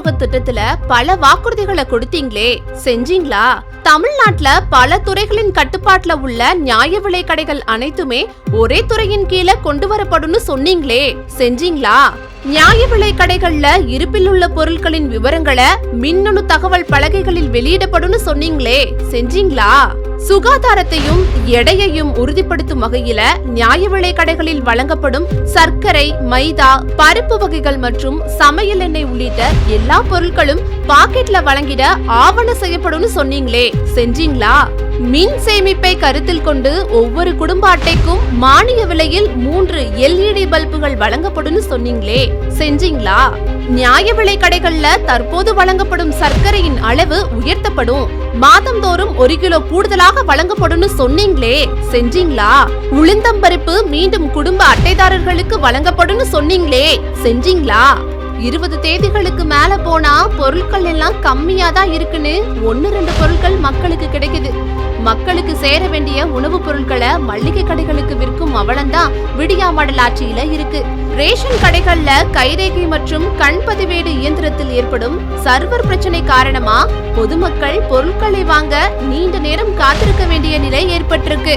விநியோக திட்டத்துல பல வாக்குறுதிகளை கொடுத்தீங்களே, செஞ்சீங்களா? தமிழ்நாட்டுல பல துறைகளின் கட்டுப்பாட்டுல உள்ள நியாய விலை கடைகள் அனைத்துமே ஒரே துறையின் கீழே கொண்டு வரப்படும்னு சொன்னீங்களே, செஞ்சீங்களா? நியாய விலை கடைகள்ல இருப்பில் உள்ள பொருட்களின் விவரங்களை மின்னணு தகவல் பலகைகளில் வெளியிடப்படும்னு சொன்னீங்களே, செஞ்சீங்களா? சுகாதாரத்தையும் எடையையும் உறுதிப்படுத்தும் வகையில நியாய விலை கடைகளில் வழங்கப்படும் சர்க்கரை, மைதா, பருப்பு வகைகள் மற்றும் சமையல் எண்ணெய் உள்ளிட்ட எல்லா பொருட்களும் பாக்கெட்ல வழங்கிட ஆவண செய்யப்படும்னு சொன்னீங்களே, செஞ்சீங்களா? மின் சேமிப்பை கருத்தில் கொண்டு ஒவ்வொரு குடும்ப அட்டைக்கும் மானிய விலையில் 3 LED பல்புகள் வழங்கப்படும் சொன்னீங்களே, செஞ்சீங்களா? நியாய விலை கடைகள்ல தற்போது வழங்கப்படும் சர்க்கரையின் அளவு உயர்த்தப்படும், மாதந்தோறும் 1 கிலோ கூடுதலாக வழங்கப்படும் சொன்னீங்களே, செஞ்சீங்களா? உளுந்தம்பருப்பு மீண்டும் குடும்ப அட்டைதாரர்களுக்கு வழங்கப்படும் சொன்னீங்களே, செஞ்சீங்களா? 20 தேதிகளுக்கு மேல போனா பொருட்கள் எல்லாம் கம்மியா தான் இருக்குன்னு 1-2 பொருட்கள் மக்களுக்கு கிடைக்குது. மக்களுக்கு சேர வேண்டிய உணவுப் பொருட்களை மளிகை கடைகளுக்கு விற்கும் அவலம்தான் விடியா மாடல் ஆட்சியில இருக்கு. ரேஷன் கடைகள்ல கைரேகை மற்றும் கண் பதிவேடு இயந்திரத்தில் ஏற்படும் சர்வர் பிரச்சனை காரணமா பொதுமக்கள் பொருட்களை வாங்க நீண்ட நேரம் காத்திருக்க வேண்டிய நிலை ஏற்பட்டிருக்கு.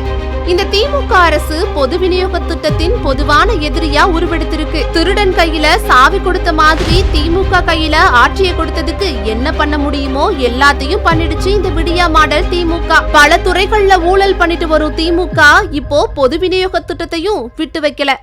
இந்த திமுக அரசு பொது விநியோக திட்டத்தின் பொதுவான எதிரியா உருவெடுத்திருக்கு. திருடன் கையில சாவி கொடுத்த மாதிரி திமுக கையில ஆட்சியை கொடுத்ததுக்கு என்ன பண்ண முடியுமோ எல்லாத்தையும் பண்ணிடுச்சு இந்த விடியா மாடல் திமுக. பல துறைகள்ல ஊழல் பண்ணிட்டு வரும் திமுக இப்போ பொது விநியோக திட்டத்தையும் விட்டு வைக்கல.